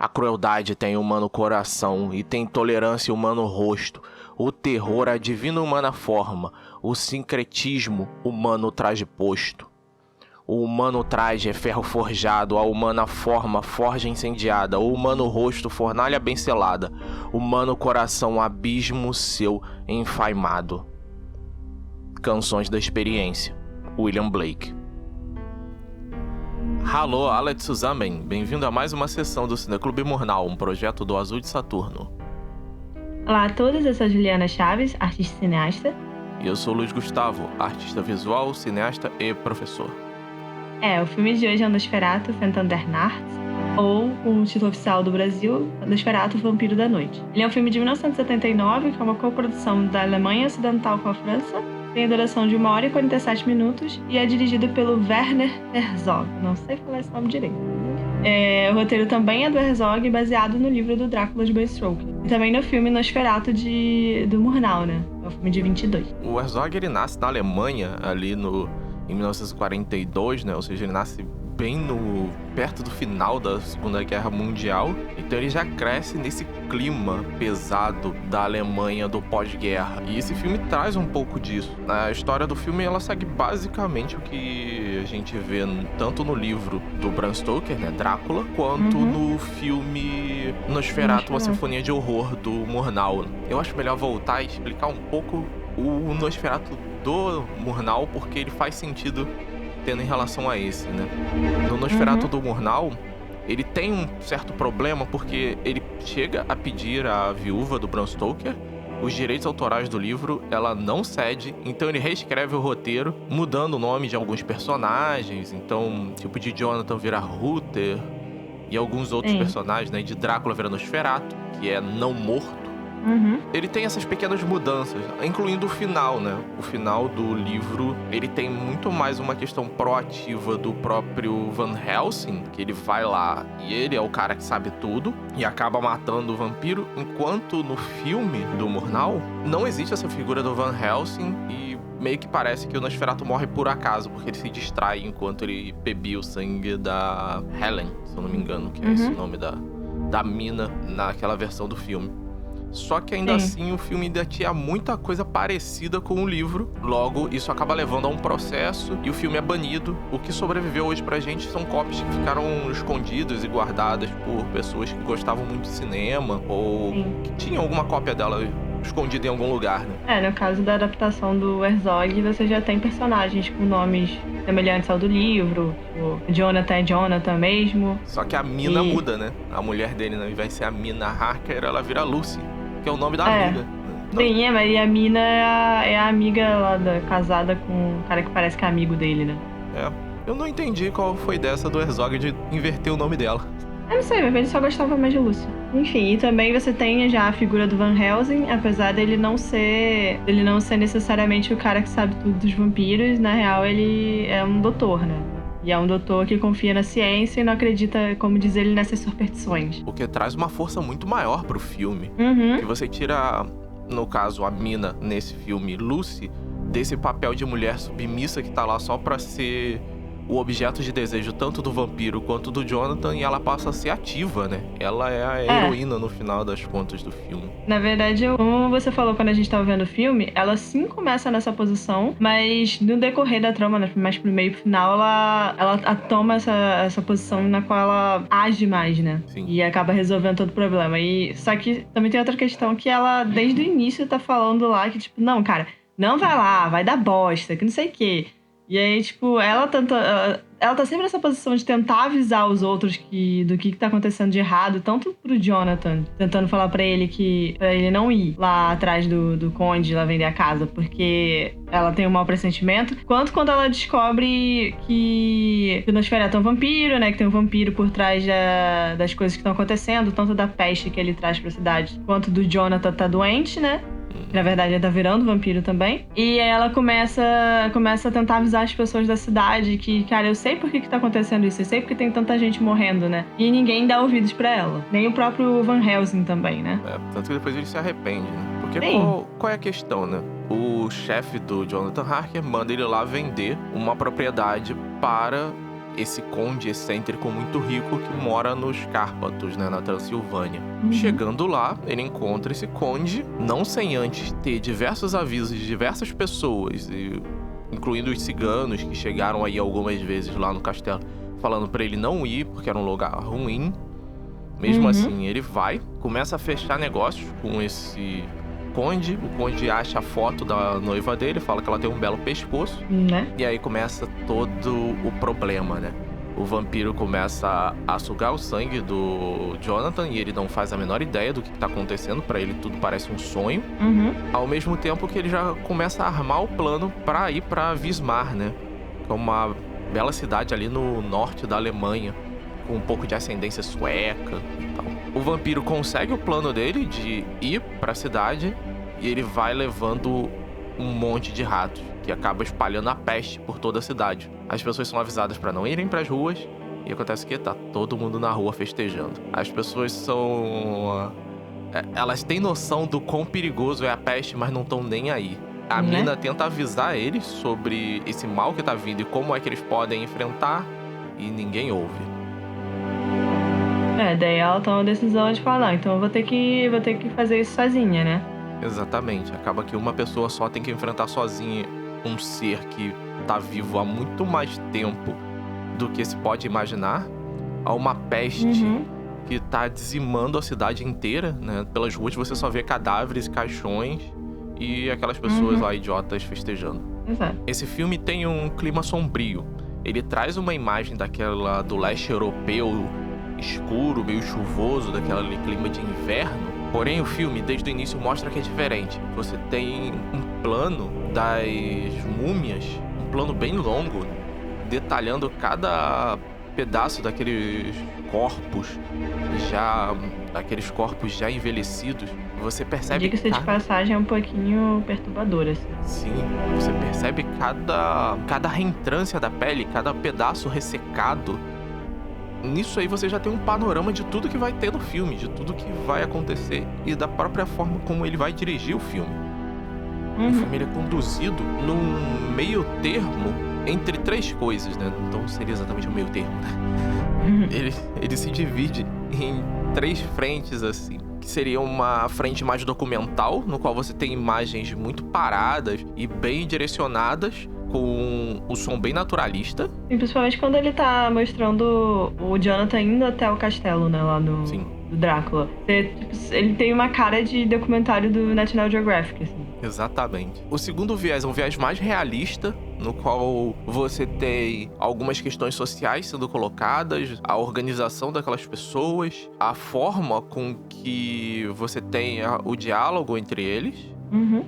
A crueldade tem humano coração e tem tolerância humano rosto. O terror a divina humana forma, o sincretismo humano traje posto. O humano traje é ferro forjado, a humana forma, forja incendiada, o humano rosto, fornalha bem selada, o humano coração, abismo seu enfaimado. Canções da experiência, William Blake. Alô, Alex Suzamen, bem-vindo a mais uma sessão do Cineclube Murnau, um projeto do Azul de Saturno. Olá a todos, eu sou Juliana Chaves, artista e cineasta. E eu sou Luiz Gustavo, artista visual, cineasta e professor. O filme de hoje é Nosferatu, Phantom der Nacht, ou, com o título oficial do Brasil, Nosferatu, Vampiro da Noite. Ele é um filme de 1979, que é uma coprodução da Alemanha Ocidental com a França, tem a duração de 1 hora e 47 minutos e é dirigido pelo Werner Herzog. Não sei falar esse nome direito. O roteiro também é do Herzog, baseado no livro do Drácula de Bram Stoker. E também no filme Nosferatu do Murnau, né? É um filme de 22. O Herzog, ele nasce na Alemanha, ali em 1942, né? Ou seja, ele nasce bem perto do final da Segunda Guerra Mundial. Então ele já cresce nesse clima pesado da Alemanha do pós-guerra. E esse filme traz um pouco disso. A história do filme, ela segue basicamente o que a gente vê tanto no livro do Bram Stoker, né, Drácula, quanto no filme Nosferatu, uma Sinfonia de Horror, do Murnau. Eu acho melhor voltar e explicar um pouco o Nosferatu do Murnau, porque ele faz sentido tendo em relação a esse, né? No Nosferatu do Murnau, ele tem um certo problema porque ele chega a pedir à viúva do Bram Stoker os direitos autorais do livro, ela não cede, então ele reescreve o roteiro, mudando o nome de alguns personagens, então, tipo, de Jonathan vira Ruther, e alguns outros personagens, né? De Drácula vira Nosferatu, que é não morto. Ele tem essas pequenas mudanças, incluindo o final, né? O final do livro, ele tem muito mais uma questão proativa do próprio Van Helsing, que ele vai lá e ele é o cara que sabe tudo e acaba matando o vampiro, enquanto no filme do Murnau não existe essa figura do Van Helsing e meio que parece que o Nosferatu morre por acaso, porque ele se distrai enquanto ele bebia o sangue da Helen, se eu não me engano, que é esse o nome da mina naquela versão do filme. Só que ainda assim o filme ainda tinha muita coisa parecida com o livro. Logo, isso acaba levando a um processo e o filme é banido. O que sobreviveu hoje pra gente são cópias que ficaram escondidas e guardadas por pessoas que gostavam muito de cinema ou que tinham alguma cópia dela escondida em algum lugar, né? No caso da adaptação do Herzog, você já tem personagens com nomes semelhantes ao do livro. O Jonathan é Jonathan mesmo. Só que a mina muda, né? A mulher dele, ao invés de ser a Mina Harker, ela vira Lucy, que é o nome da amiga. Sim, mas a mina é a amiga lá casada com um cara que parece que é amigo dele, né? Eu não entendi qual foi dessa do Herzog de inverter o nome dela. Eu não sei, mas ele só gostava mais de Lúcia. Enfim, e também você tem já a figura do Van Helsing, apesar dele não ser necessariamente o cara que sabe tudo dos vampiros, na real ele é um doutor, né? E é um doutor que confia na ciência e não acredita, como diz ele, nessas superstições. O que traz uma força muito maior pro filme. Que você tira, no caso, a mina nesse filme, Lucy, desse papel de mulher submissa que tá lá só pra ser o objeto de desejo tanto do vampiro quanto do Jonathan, e ela passa a ser ativa, né? Ela é a heroína no final das contas do filme. Na verdade, como você falou quando a gente tava vendo o filme, ela sim começa nessa posição, mas no decorrer da trama, mais pro meio e pro final, ela toma essa posição na qual ela age mais, né? Sim. E acaba resolvendo todo o problema. Só que também tem outra questão que ela, desde o início, tá falando lá que, tipo, não, cara, não vai lá, vai dar bosta, que não sei o quê. E aí, tipo, ela tá sempre nessa posição de tentar avisar os outros do que tá acontecendo de errado, tanto pro Jonathan, tentando falar pra ele não ir lá atrás do Conde, lá vender a casa, porque ela tem um mau pressentimento, quanto quando ela descobre que o Nosferatu é um vampiro, né, que tem um vampiro por trás das coisas que estão acontecendo, tanto da peste que ele traz pra cidade, quanto do Jonathan tá doente, né? Na verdade, ele tá virando vampiro também. E aí ela começa a tentar avisar as pessoas da cidade que, cara, eu sei por que tá acontecendo isso, eu sei porque tem tanta gente morrendo, né? E ninguém dá ouvidos pra ela. Nem o próprio Van Helsing também, né? Tanto que depois ele se arrepende, né? Porque qual é a questão, né? O chefe do Jonathan Harker manda ele lá vender uma propriedade para esse conde excêntrico muito rico que mora nos Cárpatos, né, na Transilvânia. Uhum. Chegando lá, ele encontra esse conde, não sem antes ter diversos avisos de diversas pessoas, incluindo os ciganos que chegaram aí algumas vezes lá no castelo, falando pra ele não ir, porque era um lugar ruim. Mesmo assim, ele vai, começa a fechar negócios com esse conde. O conde acha a foto da noiva dele, fala que ela tem um belo pescoço. Né? E aí começa todo o problema, né? O vampiro começa a sugar o sangue do Jonathan e ele não faz a menor ideia do que tá acontecendo. Pra ele tudo parece um sonho. Ao mesmo tempo que ele já começa a armar o plano pra ir pra Wismar, né? Que é uma bela cidade ali no norte da Alemanha, com um pouco de ascendência sueca e tal. O vampiro consegue o plano dele de ir pra cidade e ele vai levando um monte de ratos, que acaba espalhando a peste por toda a cidade. As pessoas são avisadas pra não irem pras ruas e acontece que tá todo mundo na rua festejando. As pessoas são... elas têm noção do quão perigoso é a peste, mas não estão nem aí. A mina tenta avisar eles sobre esse mal que tá vindo e como é que eles podem enfrentar e ninguém ouve. Daí ela toma a decisão de falar, não, então eu vou ter que fazer isso sozinha, né? Exatamente. Acaba que uma pessoa só tem que enfrentar sozinha um ser que tá vivo há muito mais tempo do que se pode imaginar. Há uma peste que tá dizimando a cidade inteira, né? Pelas ruas você só vê cadáveres, caixões e aquelas pessoas lá idiotas festejando. Exato. Esse filme tem um clima sombrio. Ele traz uma imagem daquela do leste europeu escuro, meio chuvoso, daquele clima de inverno. Porém, o filme, desde o início, mostra que é diferente. Você tem um plano das múmias, um plano bem longo, detalhando cada pedaço daqueles corpos já envelhecidos. Você percebe Diga-se de passagem, é um pouquinho perturbador, assim. Sim, você percebe cada reentrância da pele, cada pedaço ressecado. Nisso aí você já tem um panorama de tudo que vai ter no filme, de tudo que vai acontecer e da própria forma como ele vai dirigir o filme. O filme ele é conduzido num meio termo entre três coisas, né? Então seria exatamente o meio termo, né? Ele se divide em três frentes, assim. Que seria uma frente mais documental, no qual você tem imagens muito paradas e bem direcionadas, com o som bem naturalista. E principalmente quando ele tá mostrando o Jonathan indo até o castelo, né, lá do Drácula. Ele tem uma cara de documentário do National Geographic, assim. Exatamente. O segundo viés é um viés mais realista, no qual você tem algumas questões sociais sendo colocadas, a organização daquelas pessoas, a forma com que você tem o diálogo entre eles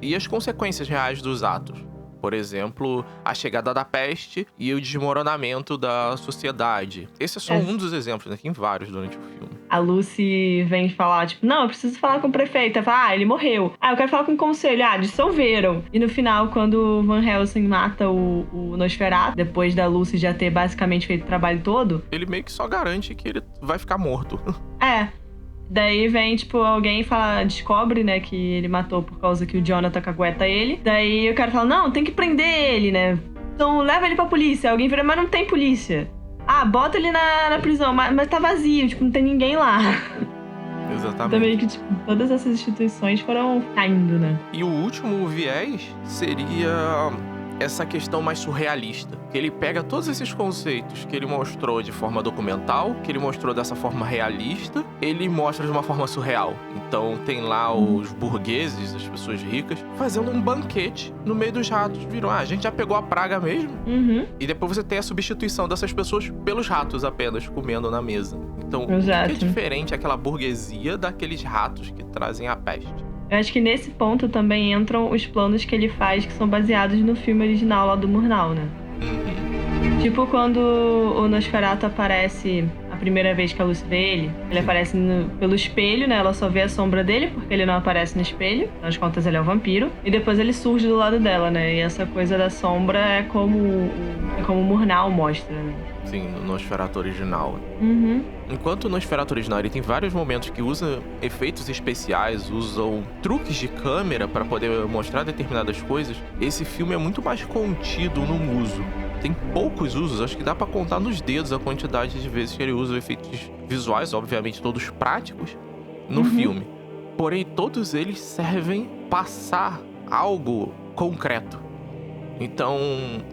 e as consequências reais dos atos. Por exemplo, a chegada da peste e o desmoronamento da sociedade. Esse é só um dos exemplos, né? Tem vários durante o filme. A Lucy vem falar, tipo, não, eu preciso falar com o prefeito. Ela fala, ele morreu. Eu quero falar com o conselho. Dissolveram. E no final, quando o Van Helsing mata o Nosferatu, depois da Lucy já ter basicamente feito o trabalho todo... Ele meio que só garante que ele vai ficar morto. Daí vem, tipo, alguém e fala, descobre, né, que ele matou por causa que o Jonathan cagueta ele. Daí o cara fala, não, tem que prender ele, né? Então leva ele pra polícia. Alguém vira, mas não tem polícia. Bota ele na prisão, mas tá vazio, tipo, não tem ninguém lá. Exatamente. Também que, tipo, todas essas instituições foram caindo, né? E o último viés seria essa questão mais surrealista. Que ele pega todos esses conceitos que ele mostrou de forma documental, que ele mostrou dessa forma realista, ele mostra de uma forma surreal. Então tem lá os burgueses, as pessoas ricas, fazendo um banquete no meio dos ratos. Viram, a gente já pegou a praga mesmo. E depois você tem a substituição dessas pessoas pelos ratos apenas, comendo na mesa. Então, o que é diferente aquela burguesia daqueles ratos que trazem a peste? Eu acho que nesse ponto também entram os planos que ele faz, que são baseados no filme original lá do Murnau, né? Tipo quando o Nosferatu aparece a primeira vez que a Lucy vê ele aparece pelo espelho, né? Ela só vê a sombra dele, porque ele não aparece no espelho. Afinal de contas, ele é um vampiro. E depois ele surge do lado dela, né? E essa coisa da sombra é como o Murnau mostra, né? Sim, no Nosferatu original. Enquanto o Nosferatu original ele tem vários momentos que usa efeitos especiais, usam truques de câmera para poder mostrar determinadas coisas, esse filme é muito mais contido no uso. tem poucos usos, acho que dá pra contar nos dedos a quantidade de vezes que ele usa efeitos visuais, obviamente todos práticos, no filme. Porém, todos eles servem passar algo concreto. Então,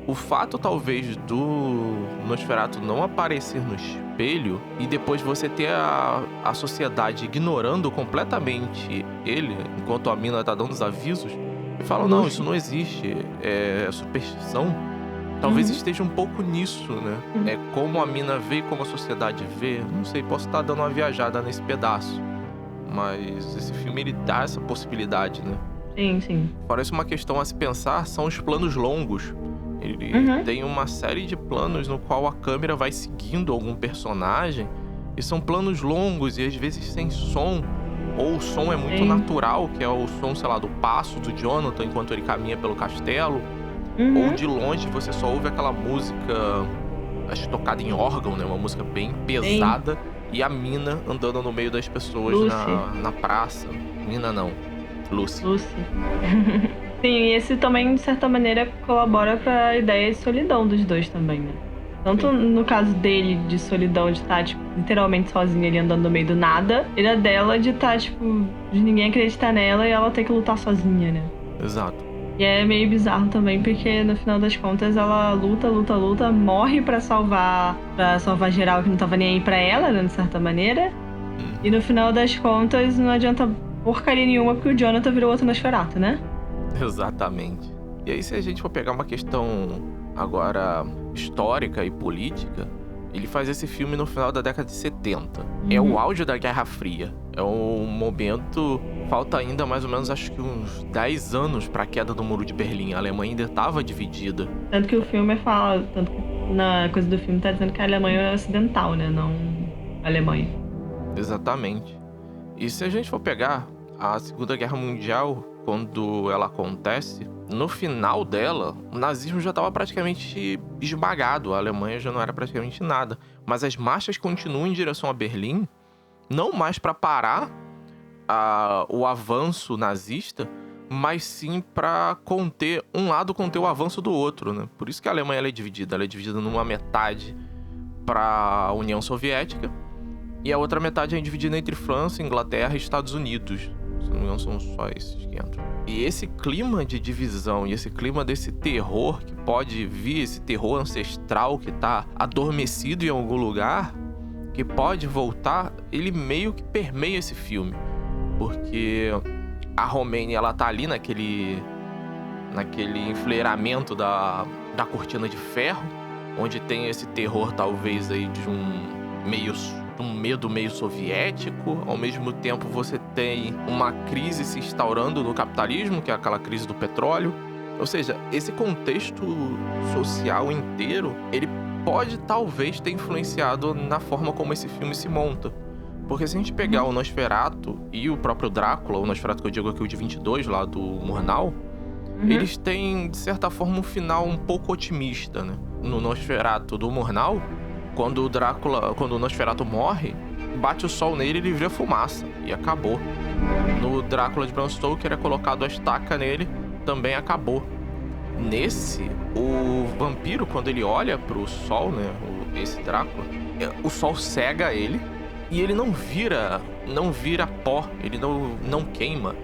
o fato talvez do Nosferatu não aparecer no espelho e depois você ter a sociedade ignorando completamente ele, enquanto a mina tá dando os avisos, e fala, não, isso não existe, é superstição. Talvez esteja um pouco nisso, né? É como a mina vê e como a sociedade vê. Não sei, posso estar dando uma viajada nesse pedaço. Mas esse filme, ele dá essa possibilidade, né? Sim. Parece uma questão a se pensar, são os planos longos. Ele tem uma série de planos no qual a câmera vai seguindo algum personagem. E são planos longos e às vezes sem som. Ou o som é muito natural, que é o som, sei lá, do passo do Jonathan enquanto ele caminha pelo castelo. Ou de longe você só ouve aquela música, acho que tocada em órgão, né? Uma música bem pesada. E a mina andando no meio das pessoas na praça. Mina não, Lucy. Sim, esse também, de certa maneira, colabora pra ideia de solidão dos dois também, né? Tanto no caso dele, de solidão, de estar, tipo, literalmente sozinha ali andando no meio do nada. E a dela de estar, tipo, de ninguém acreditar nela e ela ter que lutar sozinha, né? Exato. E é meio bizarro também, porque no final das contas ela luta, morre pra salvar geral que não tava nem aí pra ela, né, de certa maneira. E no final das contas não adianta porcaria nenhuma porque o Jonathan virou outro Nosferatu, né? Exatamente. E aí, se a gente for pegar uma questão agora histórica e política, ele faz esse filme no final da década de 70. É o auge da Guerra Fria. É um momento... Falta ainda mais ou menos, acho que uns 10 anos pra queda do Muro de Berlim. A Alemanha ainda estava dividida. Tanto que o filme fala... Tanto que na coisa do filme tá dizendo que a Alemanha é ocidental, né? Não a Alemanha. Exatamente. E se a gente for pegar a Segunda Guerra Mundial, quando ela acontece, no final dela, o nazismo já estava praticamente esmagado. A Alemanha já não era praticamente nada. Mas as marchas continuam em direção a Berlim, não mais para parar o avanço nazista, mas sim para conter um lado, conter o avanço do outro, né? Por isso que a Alemanha ela é dividida. Ela é dividida numa metade para a União Soviética e a outra metade é dividida entre França, Inglaterra e Estados Unidos. Se não me engano, são só esses que entram. E esse clima de divisão e esse clima desse terror que pode vir, esse terror ancestral que tá adormecido em algum lugar, que pode voltar, ele meio que permeia esse filme. Porque a Romênia, ela tá ali naquele enfileiramento da cortina de ferro, onde tem esse terror talvez aí de um medo meio soviético. Ao mesmo tempo você tem uma crise se instaurando no capitalismo, que é aquela crise do petróleo. Ou seja, esse contexto social inteiro, ele pode talvez ter influenciado na forma como esse filme se monta. Porque se a gente pegar o Nosferatu e o próprio Drácula, o Nosferatu que eu digo aqui, o de 22, lá do Murnau, eles têm, de certa forma, um final um pouco otimista, né? No Nosferatu do Murnau, quando o Nosferatu morre, bate o sol nele e ele vira fumaça, e acabou. No Drácula de Bram Stoker é colocado a estaca nele, também acabou. Nesse, o vampiro, quando ele olha pro sol, né, esse Drácula, o sol cega ele, e ele não vira pó, ele não queima.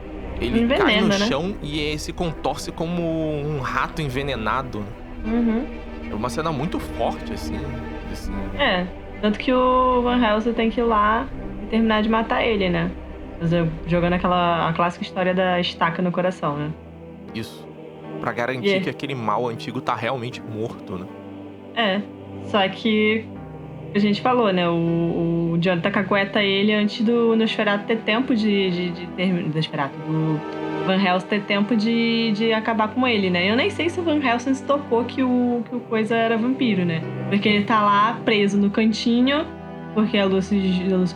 Ele envenena, cai no né? chão e se contorce como um rato envenenado. É uma cena muito forte, assim. Tanto que o Van Helsing tem que ir lá e terminar de matar ele, né? Jogando a clássica história da estaca no coração, né? Isso. Pra garantir que aquele mal antigo tá realmente morto, né? Só que a gente falou, né? O Jonathan cagueta ele antes do Nosferatu ter tempo de do Van Helsing ter tempo de acabar com ele, né? Eu nem sei se o Van Helsing se tocou que o coisa era vampiro, né? Porque ele tá lá preso no cantinho, porque a Lucy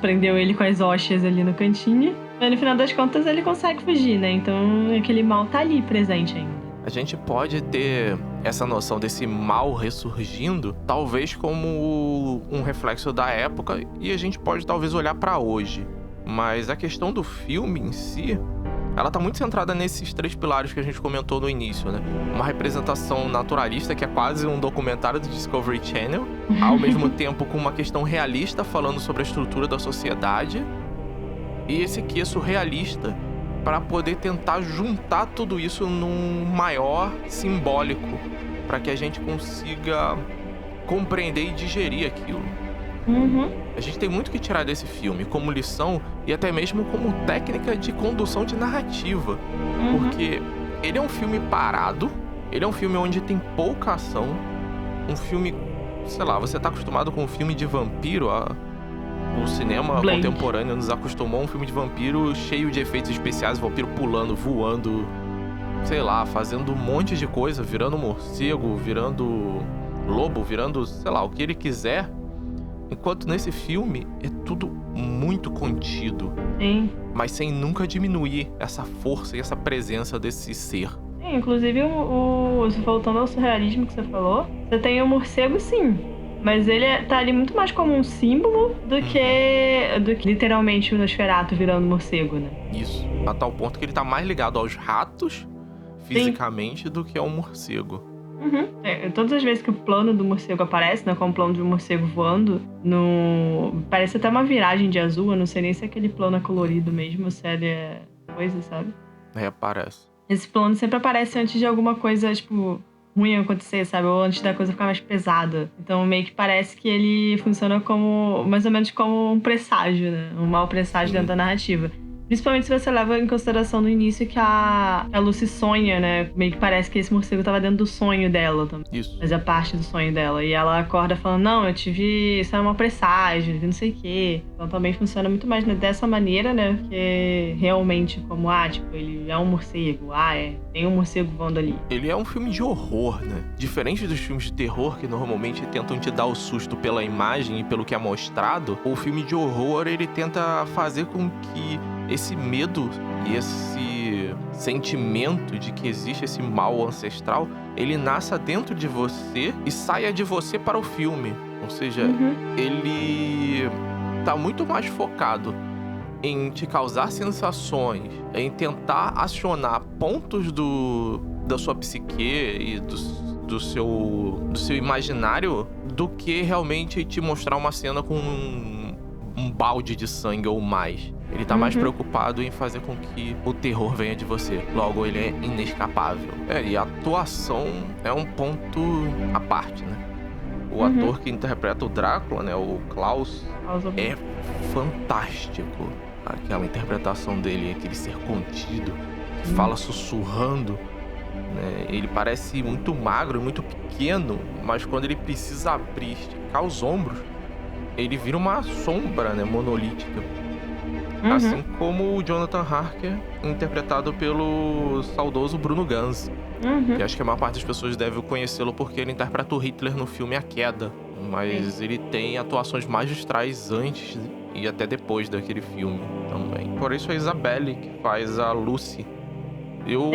prendeu ele com as hostias ali no cantinho. Mas no final das contas ele consegue fugir, né? Então aquele mal tá ali presente ainda. A gente pode ter essa noção desse mal ressurgindo, talvez como um reflexo da época, e a gente pode talvez olhar pra hoje. Mas a questão do filme em si ela tá muito centrada nesses 3 pilares que a gente comentou no início, né? Uma representação naturalista, que é quase um documentário do Discovery Channel, ao mesmo tempo com uma questão realista falando sobre a estrutura da sociedade, e esse aqui é surrealista para poder tentar juntar tudo isso num maior simbólico, para que a gente consiga compreender e digerir aquilo. A gente tem muito que tirar desse filme como lição e até mesmo como técnica de condução de narrativa. Porque ele é um filme parado, ele é um filme onde tem pouca ação, um filme, sei lá, você tá acostumado com um filme de vampiro, o cinema Blade. contemporâneo nos acostumou a um filme de vampiro cheio de efeitos especiais, vampiro pulando, voando, sei lá, fazendo um monte de coisa, virando morcego, virando lobo, virando, sei lá, o que ele quiser. Enquanto nesse filme é tudo muito contido. Sim. Mas sem nunca diminuir essa força e essa presença desse ser. Sim, inclusive, voltando ao surrealismo que você falou, você tem o morcego, sim. Mas ele tá ali muito mais como um símbolo do que literalmente o Nosferatu virando morcego, né? Isso. A tal ponto que ele tá mais ligado aos ratos, fisicamente, do que ao morcego. Todas as vezes que o plano do morcego aparece, né, como o plano de um morcego voando, parece até uma viragem de azul. Eu não sei nem se aquele plano é colorido mesmo, ou se ele é coisa, sabe? Aparece. Esse plano sempre aparece antes de alguma coisa, tipo, ruim acontecer, sabe? Ou antes da coisa ficar mais pesada. Então meio que parece que ele funciona como, mais ou menos como um presságio, né? Um mau presságio dentro da narrativa. Principalmente se você leva em consideração no início que a Lucy sonha, né? Meio que parece que esse morcego tava dentro do sonho dela também. Isso. Fazia parte do sonho dela. E ela acorda falando, não, eu tive... Isso é uma presságio, não sei o quê. Então também funciona muito mais, né, dessa maneira, né? Que realmente como, tipo, ele é um morcego. Tem um morcego voando ali. Ele é um filme de horror, né? Diferente dos filmes de terror, que normalmente tentam te dar o susto pela imagem e pelo que é mostrado, o filme de horror, ele tenta fazer com que esse medo e esse sentimento de que existe esse mal ancestral, ele nasça dentro de você e saia de você para o filme. Ou seja, ele tá muito mais focado em te causar sensações, em tentar acionar pontos da sua psique e do seu imaginário, do que realmente te mostrar uma cena com um balde de sangue ou mais. Ele tá mais preocupado em fazer com que o terror venha de você. Logo, ele é inescapável. E a atuação é um ponto à parte, né? O ator que interpreta o Drácula, né? O Klaus, é fantástico. Aquela interpretação dele, aquele ser contido, que fala sussurrando, né? Ele parece muito magro e muito pequeno, mas quando ele precisa abrir, esticar os ombros, ele vira uma sombra, né? Monolítica. Assim como o Jonathan Harker, interpretado pelo saudoso Bruno Ganz. Que acho que a maior parte das pessoas deve conhecê-lo porque ele interpreta o Hitler no filme A Queda. Mas ele tem atuações magistrais antes e até depois daquele filme também. Por isso a Isabelle, que faz a Lucy. Eu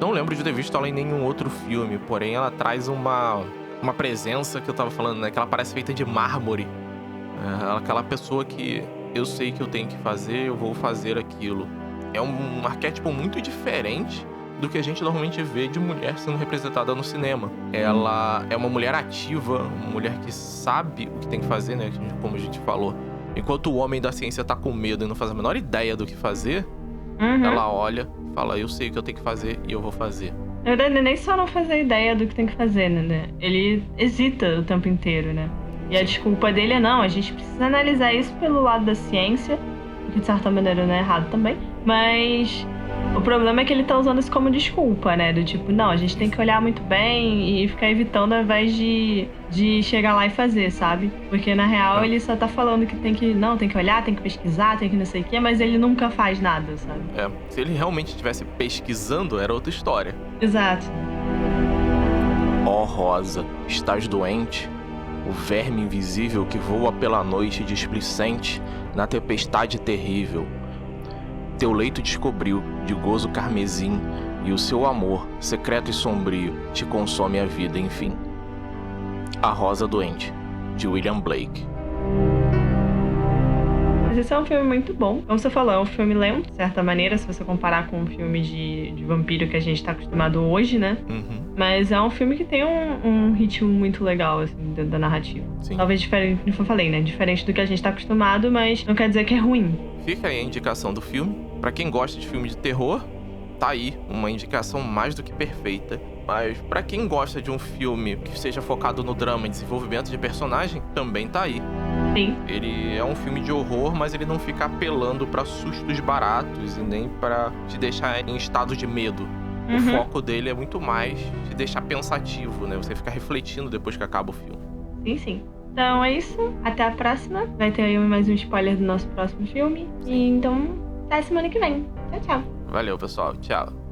não lembro de ter visto ela em nenhum outro filme, porém ela traz uma presença que eu tava falando, né? Que ela parece feita de mármore. Aquela pessoa que eu sei que eu tenho que fazer, eu vou fazer aquilo. É um arquétipo muito diferente do que a gente normalmente vê de mulher sendo representada no cinema. Ela é uma mulher ativa, uma mulher que sabe o que tem que fazer, né? Como a gente falou. Enquanto o homem da ciência tá com medo e não faz a menor ideia do que fazer, ela olha e fala, eu sei o que eu tenho que fazer e eu vou fazer. Na verdade, nem só não fazer ideia do que tem que fazer, né? Ele hesita o tempo inteiro, né? E a desculpa dele é, não, a gente precisa analisar isso pelo lado da ciência, que de certa maneira não é errado também, mas o problema é que ele tá usando isso como desculpa, né? Do tipo, não, a gente tem que olhar muito bem e ficar evitando ao invés de chegar lá e fazer, sabe? Porque na real ele só tá falando que tem que olhar, tem que pesquisar, tem que não sei o quê, mas ele nunca faz nada, sabe? Se ele realmente estivesse pesquisando, era outra história. Exato. Ó Rosa, estás doente? O verme invisível que voa pela noite displicente na tempestade terrível. Teu leito descobriu, de gozo carmesim, e o seu amor, secreto e sombrio, te consome a vida, enfim. A Rosa Doente, de William Blake. Mas esse é um filme muito bom. Como você falou, é um filme lento, de certa maneira, se você comparar com um filme de vampiro que a gente tá acostumado hoje, né? Uhum. Mas é um filme que tem um ritmo muito legal, assim, dentro da narrativa. Sim. Talvez diferente, como eu falei, né? Diferente do que a gente tá acostumado, mas não quer dizer que é ruim. Fica aí a indicação do filme. Pra quem gosta de filme de terror, tá aí uma indicação mais do que perfeita. Mas pra quem gosta de um filme que seja focado no drama e desenvolvimento de personagem, também tá aí. Sim. Ele é um filme de horror, mas ele não fica apelando pra sustos baratos e nem pra te deixar em estado de medo. O foco dele é muito mais te deixar pensativo, né? Você ficar refletindo depois que acaba o filme. Sim, sim. Então é isso. Até a próxima. Vai ter aí mais um spoiler do nosso próximo filme. E então, até semana que vem. Tchau, tchau. Valeu, pessoal. Tchau.